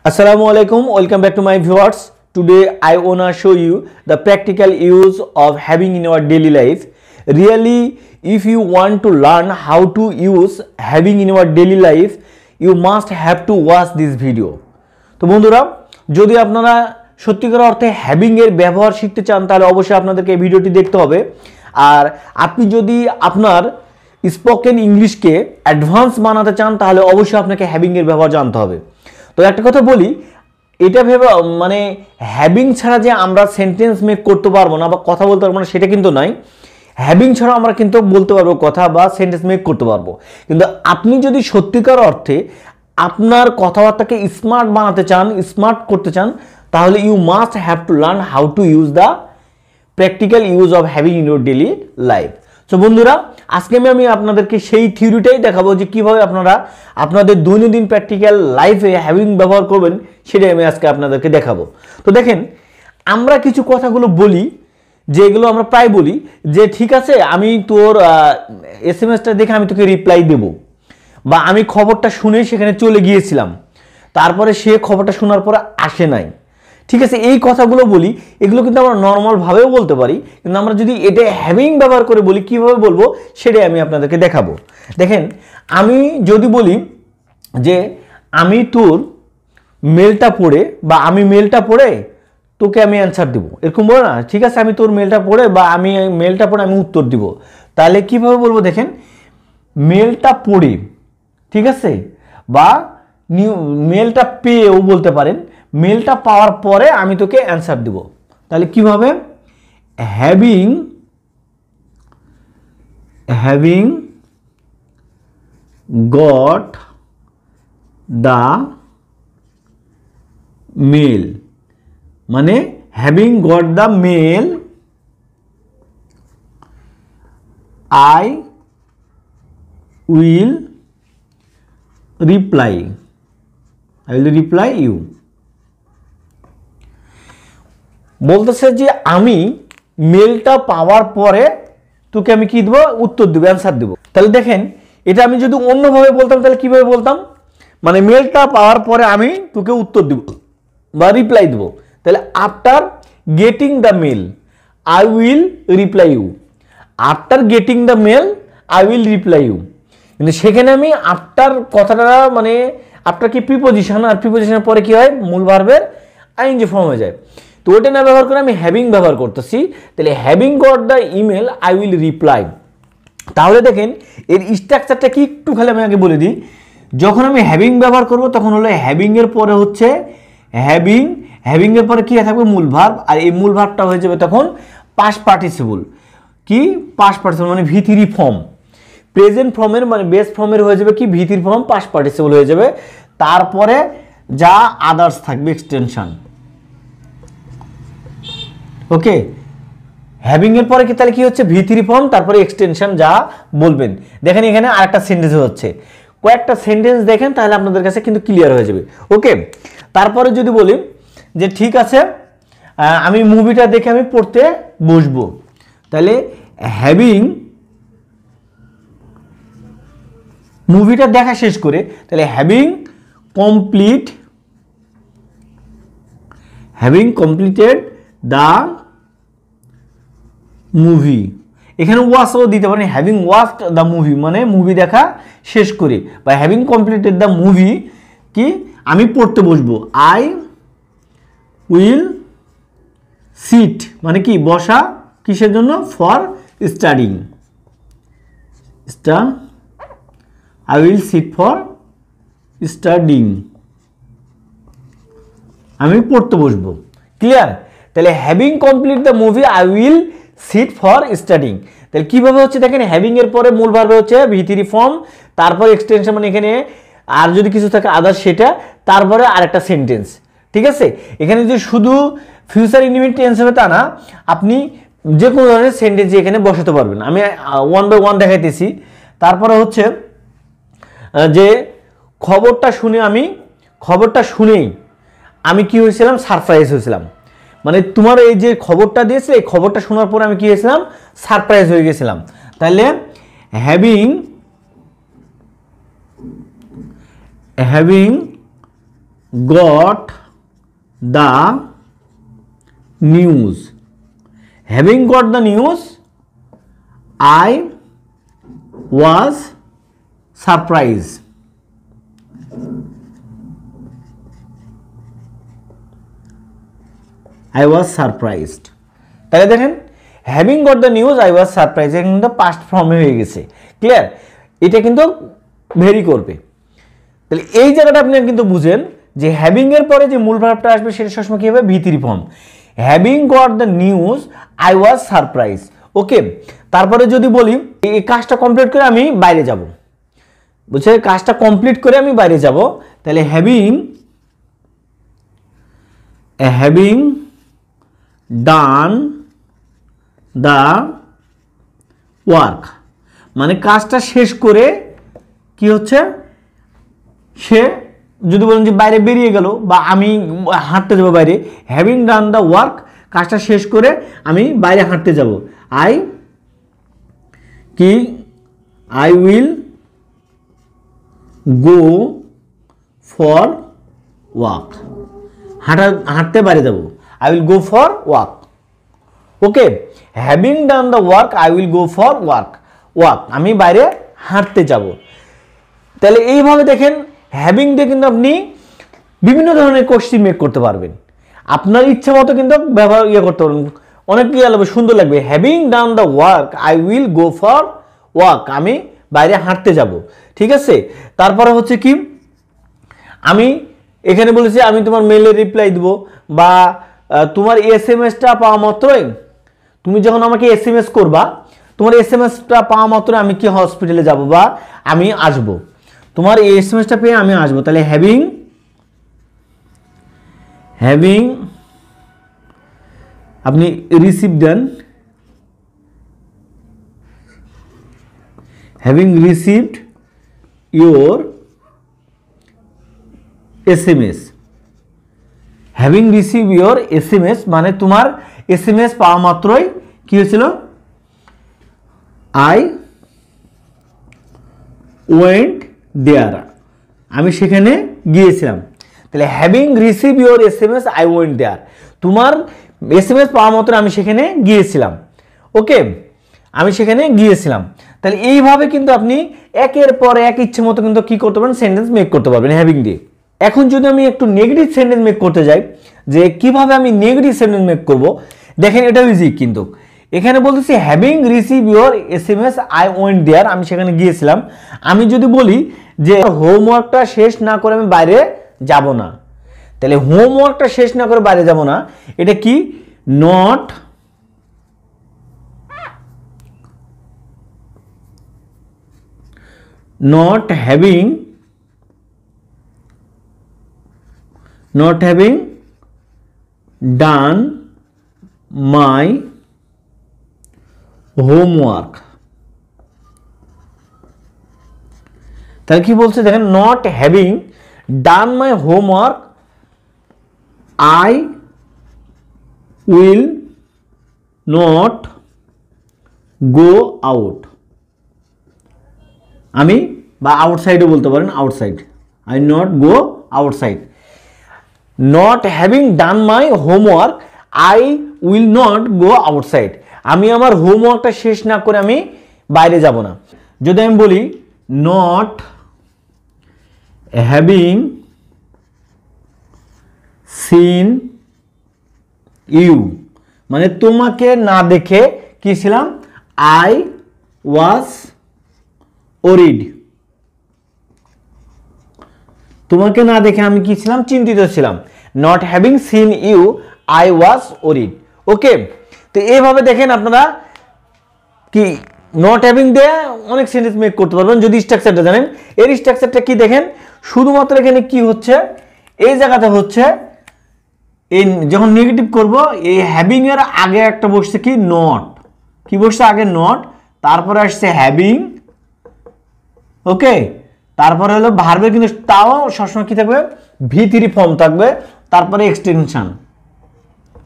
Assalamu alaikum, welcome back to my viewers. Today I wanna show you the practical use of having in your daily life. Really, if you want to learn how to use having in your daily life, you must have to watch this video. তো বন্ধুরা, যদি আপনারা সত্যিকার অর্থে having এর ব্যবহার শিখতে চান তাহলে অবশ্যই আপনাদেরকে এই ভিডিওটি দেখতে হবে। আর আপনি যদি আপনার স্পোকেন ইংলিশকে অ্যাডভান্স বানাতে চান তাহলে অবশ্যই আপনাকে হ্যাভিং এর ব্যবহার জানতে হবে। তো একটা কথা বলি, এটা ভেবে মানে হ্যাভিং ছাড়া যে আমরা সেন্টেন্স মেক করতে পারবো না বা কথা বলতে পারবো না সেটা কিন্তু নয়। হ্যাভিং ছাড়া আমরা কিন্তু বলতে পারবো কথা বা সেন্টেন্স মেক করতে পারবো। কিন্তু আপনি যদি সত্যিকার অর্থে আপনার কথাবার্তাকে স্মার্ট বানাতে চান, স্মার্ট করতে চান, তাহলে you must have to learn how to use the practical use of having in your daily life. তো বন্ধুরা, আজকে আমি আপনাদেরকে সেই থিওরিটাই দেখাবো যে কিভাবে আপনারা আপনাদের দৈনন্দিন প্র্যাকটিক্যাল লাইফে হ্যাভিং ব্যবহার করবেন, সেটাই আমি আজকে আপনাদেরকে দেখাবো। তো দেখেন, আমরা কিছু কথাগুলো বলি যেগুলো আমরা প্রায় বলি যে ঠিক আছে আমি তোর এসএমএসটা দেখে আমি তোকে রিপ্লাই দেব, বা আমি খবরটা শুনে সেখানে চলে গিয়েছিলাম, তারপরে সে খবরটা শোনার পরে আসে নাই। ঠিক আছে, এই কথাগুলো বলি, এগুলো কিন্তু আমরা নর্মালভাবেও বলতে পারি, কিন্তু আমরা যদি এটা হ্যাভিং ব্যবহার করে বলি কীভাবে বলবো সেটাই আমি আপনাদেরকে দেখাবো। দেখেন, আমি যদি বলি যে আমি তোর মেলটা পড়ে বা আমি মেলটা পড়ে তোকে আমি অ্যান্সার দেবো, এরকম বলো না। ঠিক আছে, আমি তোর মেলটা পড়ে বা আমি মেলটা পড়ে আমি উত্তর দিব, তাহলে কীভাবে বলবো দেখেন, মেলটা পড়ে, ঠিক আছে, বা মেলটা পেয়েও বলতে পারেন, মেলটা পাওয়ার পরে আমি তোকে অ্যান্সার দেব। তাহলে কিভাবে, হ্যাভিং গট দ্য মেল, মানে having got the mail I will reply you. বলতেছে যে আমি মেলটা পাওয়ার পরে তোকে আমি কি দেবো, উত্তর দেবো, অ্যান্সার দেবো। তাহলে দেখেন, এটা আমি যদি অন্যভাবে বলতাম তাহলে কিভাবে বলতাম, মানে মেলটা পাওয়ার পরে আমি তোকে উত্তর দেব বা রিপ্লাই দেবো। তাহলে after getting the mail I will reply you, after getting the mail I will reply you. কিন্তু সেখানে আমি আফটার কথাটা মানে আফটার কি প্রিপোজিশন, আর প্রিপোজিশনের পরে কি হয়, মূল ভার্বের আইএনজি ফর্ম হয়ে যায়। তো ওটা না ব্যবহার করে আমি হ্যাভিং ব্যবহার করতেছি। তাহলে having got the email I will reply. তাহলে দেখেন এর স্ট্রাকচারটা কি একটু খালি আমি আগে বলে দিই। যখন আমি হ্যাভিং ব্যবহার করব তখন হলো হ্যাভিংয়ের পরে হচ্ছে হ্যাভিংয়ের পরে কি থাকবে, মূল ভার্ব, আর এই মূল ভার্বটা হয়ে যাবে তখন পাস্ট পার্টিসিপল। কি পাস্ট পার্টিসিপল মানে ভি3 ফর্ম। প্রেজেন্ট ফর্মের মানে বেস ফর্মের হয়ে যাবে কি ভি3 ফর্ম, পাস্ট পার্টিসিপল হয়ে যাবে। তারপরে যা আদার্স থাকবে এক্সটেনশন। ওকে, হ্যাভিং এর পরে কি তাহলে কি হচ্ছে, ভি3 ফর্ম, তারপরে এক্সটেনশন যা বলবেন। দেখেন এখানে আরেকটা সেন্টেন্স হচ্ছে, কয়েকটা সেন্টেন্স দেখেন তাহলে আপনাদের কাছে কিন্তু ক্লিয়ার হয়ে যাবে। ওকে, তারপরে যদি বলি যে ঠিক আছে আমি মুভিটা দেখে আমি পড়তে বসবো, তাহলে হ্যাভিং মুভিটা দেখা শেষ করে, তাহলে হ্যাভিং কমপ্লিটেড দ্য মুভি। এখানে ওয়াচও দিতে পারেন, হ্যাভিং ওয়াচড দ্য মুভি মানে মুভি দেখা শেষ করে, বা হ্যাভিং কমপ্লিটেড দ্য মুভি কি আমি পড়তে বসবো, আই উইল সিট মানে কি বসা, কিসের জন্য, for studying, I will sit for studying, আমি পড়তে বসবো। ক্লিয়ার? তাহলে having complete the movie I will sit for studying. তাহলে কিভাবে হচ্ছে দেখেন, হ্যাভিং এর পরে মূল ভার্ব হচ্ছে ভি3 ফর্ম, তারপর এক্সটেনশন মানে এখানে আর যদি কিছু থাকে আদার্স সেটা, তারপরে আরেকটা সেন্টেন্স। ঠিক আছে, এখানে যে শুধু ফিউচার ইনডিফিনিট টেন্স হবে তা না, আপনি যে কোনো ধরনের সেন্টেন্স এখানে বসাতে পারবেন। আমি 1 বাই 1 দেখাইতেছি। তারপরে হচ্ছে যে খবরটা শুনেই আমি কি হয়েছিলাম, সারপ্রাইজ হয়েছিলাম। মানে তোমার এই যে খবরটা দিয়েছে, এই খবরটা শোনার পর আমি কি হয়েছিলাম, সারপ্রাইজ হয়ে গেছিলাম। তাহলে having got the news. Having got the news, I was surprised. I was surprised. তাহলে দেখেন having got the news I was surprise কিন্তু পাস্ট ফর্মে হয়ে গেছে। ক্লিয়ার? এটা কিন্তু ভেরি করবে। তাহলে এই জায়গাটা আপনি কিন্তু বুঝেন যে হ্যাভিং এর পরে যে মূল ভার্বটা আসবে সেটা সবসময় কি হবে? ভি3 form. Having got the news I was surprise. Okay, তারপরে যদি বলি এই কাজটা কমপ্লিট করে আমি বাইরে যাব, বুঝছে? কাজটা কমপ্লিট করে আমি বাইরে যাব, তাহলে হ্যাভিং ডান দ্য ওয়ার্ক, মানে কাজটা শেষ করে কি হচ্ছে, সে যদি বলেন যে বাইরে বেরিয়ে গেল বা আমি হাঁটতে যাব বাইরে, হ্যাভিং ডান দ্য ওয়ার্ক, কাজটা শেষ করে আমি বাইরে হাঁটতে যাব, I will go for walk, হাঁটতে বাইরে যাব, I will go for walk. Okay, having done the work I will go for walk, আমি বাইরে হাঁটতে যাব। তাহলে এইভাবে দেখেন হ্যাভিং দিয়ে কিন্তু আপনি বিভিন্ন ধরনের কোশ্চেন মেক করতে পারবেন, আপনার ইচ্ছা মতো কিন্তু ব্যবহার করতে পারবেন, অনেক লাগবে, সুন্দর লাগবে। Having done the work I will go for walk, আমি বাইরে হাঁটতে যাব। ঠিক আছে, তারপরে হচ্ছে কি, আমি এখানে বলেছি আমি তোমার মেইলে রিপ্লাই দিব, বা তোমার এসএমএসটা পাওয়া মাত্রই, তুমি যখন আমাকে এসএমএস করবা, তোমার এসএমএসটা পাওয়া মাত্রই আমি কি হসপিটালে যাব বা আমি আসব, তোমার এই এসএমএসটা পেয়ে আমি আসব। তাহলে হ্যাভিং আপনি রিসিভ দেন, having received your SMS, having receive your SMS মানে তোমার এসএমএস পাওয়া মাত্রই কি হয়েছিল, আই ওয়েন্ট দেয়ার, আমি সেখানে গিয়েছিলাম। তাহলে having receive your SMS I went there, তোমার এসএমএস পাওয়া মাত্র আমি সেখানে গিয়েছিলাম। ওকে, আমি সেখানে গিয়েছিলাম। তাহলে এইভাবে কিন্তু আপনি একের পর এক ইচ্ছে মতো কিন্তু কি করতে পারেন, সেন্টেন্স মেক করতে পারবেন হ্যাভিং দিয়ে। এখন যদি আমি একটু নেগেটিভ সেন্টেন্স মেক করতে যাই, যে কিভাবে আমি নেগেটিভ সেন্টেন্স মেক করব, দেখেন এটা ইজি। কিন্তু এখানে বলতেছি having receive your SMS I went there, আমি সেখানে গিয়েছিলাম। আমি যদি বলি যে হোমওয়ার্কটা শেষ না করে আমি বাইরে যাব না, তাহলে হোমওয়ার্কটা শেষ না করে বাইরে যাব না, এটা কি, not having done my homework। তাহলে কি বলছে দেখেন, not having done my homework I will not go out, আমি বা আউটসাইডও বলতে পারেন, outside, I not go outside. Not having done my homework I will not go outside, আমি আমার হোমওয়ার্কটা শেষ না করে আমি বাইরে যাব না। যদি আমি বলি নট হ্যাভিং সিন ইউ, মানে তোমাকে না দেখে কি ছিলাম, আই ওয়াজ ওরিড, তোমাকে না দেখে আমি কি ছিলাম, চিন্তিত ছিলাম। Not having seen you I was worried. Okay, তো এইভাবে দেখেন আপনারা কি নট হ্যাভিং দিয়ে অনেক সেন্টেন্স মেক করতে পারবেন যদি স্ট্রাকচারটা জানেন। এর স্ট্রাকচারটা কি দেখেন, শুধুমাত্র এখানে কি হচ্ছে, এই জায়গাতে হচ্ছে এই যখন নেগেটিভ করব, এই হ্যাভিং এর আগে একটা বসছে কি, নট, কি বসছে আগে, নট, তারপরে আসছে হ্যাভিং। ওকে, তারপরে হলো ভার্বের কিন্তু তাও সবসময় কি থাকবে, ভি3 ফর্ম থাকবে, তারপরে এক্সটেনশন,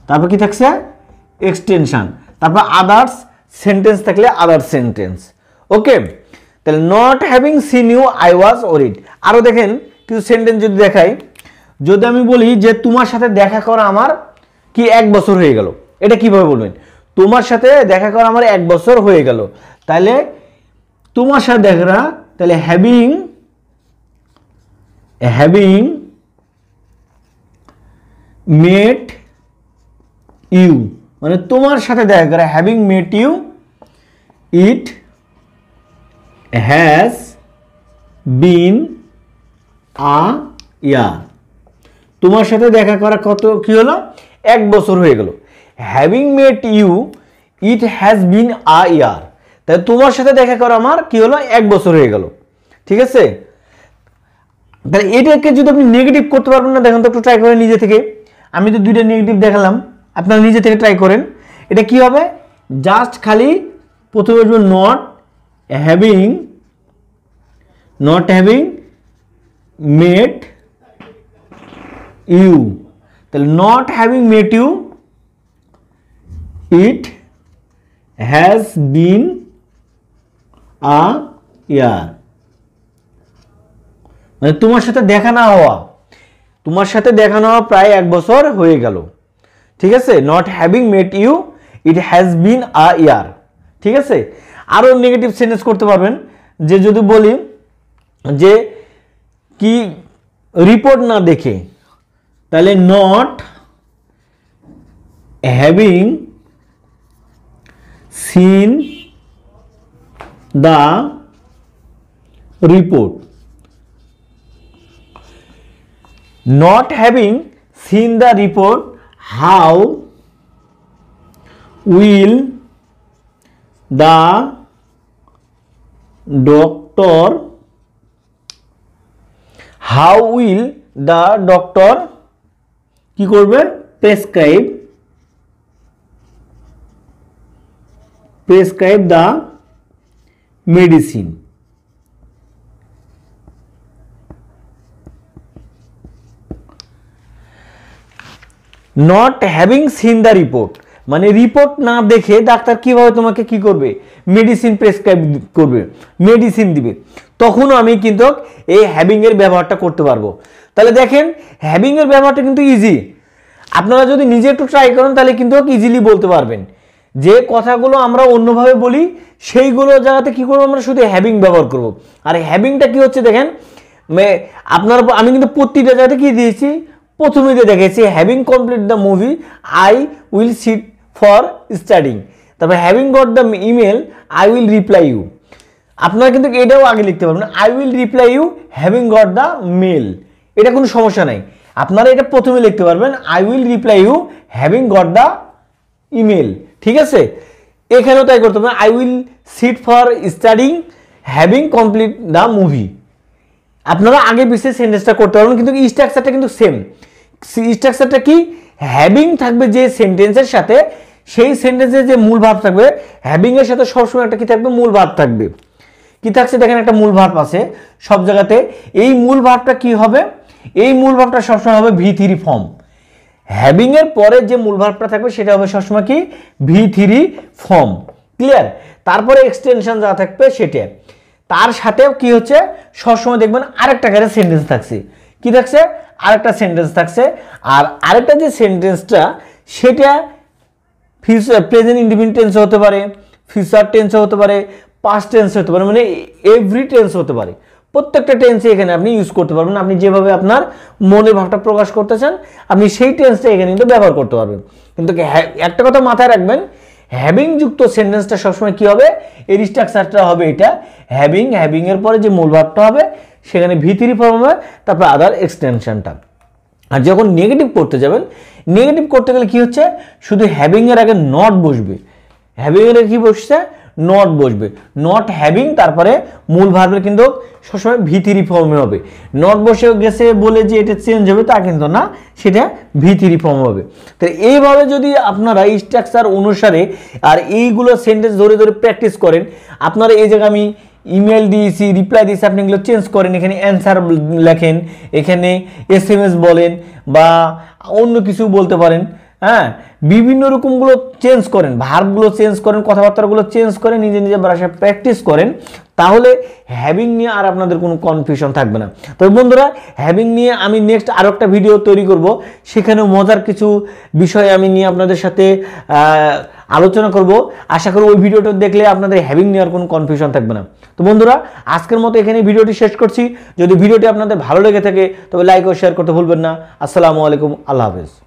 তারপর কি থাকছে, এক্সটেনশন, তারপর আদার্স সেন্টেন্স থাকলে আদার সেন্টেন্স। ওকে, তাহলে not having seen you I was worried. আরো দেখেন কিছু সেন্টেন্স যদি দেখাই, যদি আমি বলি যে তোমার সাথে দেখা করা আমার কি 1 বছর হয়ে গেল, এটা কিভাবে বলবেন? তোমার সাথে দেখা করা আমার 1 বছর হয়ে গেল, তাহলে তোমার সাথে দেখা, তাহলে হ্যাভিং মেট ইউ, মানে তোমার সাথে দেখা করা, having met you, it has been a year. তোমার সাথে দেখা করা কত কি হলো? 1 বছর হয়ে গেল। Having met you it has been a year, তাই তোমার সাথে দেখা করা আমার কি হলো? 1 বছর হয়ে গেল। ঠিক আছে, তাহলে এটাকে যদি আপনি নেগেটিভ করতে পারবেন না, দেখেন তো একটু ট্রাই করেন নিজে থেকে। আমি তো 2টা নেগেটিভ দেখালাম, আপনারা নিজে থেকে ট্রাই করেন। এটা কি হবে? জাস্ট খালি প্রথমে আসবে নট হ্যাভিং মেট ইউ, তাহলে not having met you it has been a year, মানে তোমার সাথে দেখা না হওয়া, প্রায় 1 বছর হয়ে গেল। ঠিক আছে, not having met you it has been a year. ঠিক আছে, আরো নেগেটিভ সেন্টেন্স করতে পারবেন, যে যদি বলি যে কি রিপোর্ট না দেখে, তাহলে not having seen the report, not having seen the report, how will the doctor কি করবে? Prescribe the medicine। Not having seen the report, মানে রিপোর্ট না দেখে ডাক্তার কিভাবে তোমাকে কি করবে? মেডিসিন প্রেসক্রাইব করবে, মেডিসিন দিবে, তখনও আমি কিন্তু এই হ্যাভিং এর ব্যবহারটা করতে পারবো। তাহলে দেখেন হ্যাভিং এর ব্যবহারটা কিন্তু ইজি, আপনারা যদি নিজে একটু ট্রাই করেন তাহলে কিন্তু ইজিলি বলতে পারবেন। যে কথাগুলো আমরা অন্যভাবে বলি সেইগুলো জায়গাতে কি করবো? আমরা শুধু হ্যাভিং ব্যবহার করব। আর হ্যাভিংটা কি হচ্ছে দেখেন, আপনার আমি কিন্তু প্রতিটা জায়গাতে কি দিয়েছি? প্রথমে দেখেছি having complete the movie I will sit for studying, তারপর having got the email I will reply you. আপনারা কিন্তু এটাও আগে লিখতে পারবেন, I will reply you having got the mail, এটা কোনো সমস্যা নাই। আপনারা এটা প্রথমে লিখতে পারবেন, I will reply you having got the email. ঠিক আছে, এখানেও তাই করতে হবে, I will sit for studying having complete the movie. আপনারা আগে পিছিয়ে সেন্টেন্সটা করতে পারবেন, কিন্তু স্ট্রাকচারটা কিন্তু সেম। স্ট্রাকচারটা কি? হ্যাভিং থাকবে যে সেন্টেন্সের সাথে, সেই সেন্টেন্সের যে মূল ভাব থাকবে, হ্যাভিং এর সাথে সবসময় একটা কি থাকবে? মূল ভাব থাকবে। কি থাকছে দেখেন, একটা মূল ভাব আছে সব জায়গাতে। এই মূল ভাবটা কি হবে? এই মূল ভাবটা সবসময় হবে V3 ফর্ম। হ্যাভিং এর পরে যে মূল ভাবটা থাকবে সেটা হবে সবসময় কি? V3 form. ক্লিয়ার? তারপরে এক্সটেনশন যা থাকবে সেটা, তার সাথেও কি হচ্ছে? সবসময় দেখবেন আরেকটা করে সেন্টেন্স থাকছে। কি থাকছে? আরেকটা সেন্টেন্স থাকছে। আর আরেকটা যে সেন্টেন্সটা সেটা ফিউচার প্রেজেন্ট ইনডিফিনিট টেন্স হতে পারে, ফিউচার টেন্স হতে পারে, পাস্ট টেন্স হতে পারে, মানে এভরি টেন্স হতে পারে। প্রত্যেকটা টেন্সে এখানে আপনি ইউজ করতে পারবেন। আপনি যেভাবে আপনার মনের ভাবটা প্রকাশ করতে চান আপনি সেই টেন্সটা এখানে কিন্তু ব্যবহার করতে পারবেন। কিন্তু একটা কথা মাথায় রাখবেন, হ্যাভিং যুক্ত সেন্টেন্সটা সবসময় কি হবে? এর স্ট্রাকচারটা হবে এটা, হ্যাভিং এর পরে যে মূল ভাবটা হবে সেখানে V3 ফর্ম হবে, তারপর আদার এক্সটেনশনটা। আর যখন নেগেটিভ করতে যাবেন, নেগেটিভ করতে গেলে কি হচ্ছে? শুধু হ্যাভিং এর আগে নট বসবে। হ্যাভিং এর কি বসছে? নট বসবে। নট হ্যাভিং তারপরে মূল ভার্বের কিন্তু সবসময় V3 ফর্মে হবে। নট বসে গেছে বলে যে এটা চেঞ্জ হবে তা কিন্তু না, সেটা V3 ফর্ম হবে। তো এইভাবে যদি আপনারা স্ট্রাকচার অনুসারে আর এইগুলো সেন্টেন্স ধরে ধরে প্র্যাকটিস করেন, আপনারা এই জায়গায় আমি ইমেল দিয়েছি, রিপ্লাই দিয়েছি, আপনি এগুলো চেঞ্জ করেন, এখানে অ্যান্সার লেখেন, এখানে SMS বলেন বা অন্য কিছু বলতে পারেন, হ্যাঁ, বিভিন্ন রকমগুলো চেঞ্জ করেন, ভার্বগুলো চেঞ্জ করেন, কথাবার্তাগুলো চেঞ্জ করেন, নিজে নিজে ভাষায় প্র্যাকটিস করেন, তাহলে হ্যাভিং নিয়ে আর আপনাদের কোনো কনফিউশন থাকবে না। তবে বন্ধুরা, হ্যাভিং নিয়ে আমি নেক্সট আরও একটা ভিডিও তৈরি করব, সেখানে মজার কিছু বিষয় আমি নিয়ে আপনাদের সাথে আলোচনা করব। আশা করি ওই ভিডিওটা দেখলে আপনাদের হ্যাভিং নিয়ে আর কোনো কনফিউশন থাকবে না। তো বন্ধুরা, আজকের মতো এখানে ভিডিওটি শেষ করছি। যদি ভিডিওটি আপনাদের ভালো লেগে থাকে তবে লাইক ও শেয়ার করতে ভুলবেন না। আসসালামু আলাইকুম, আল্লাহ হাফেজ।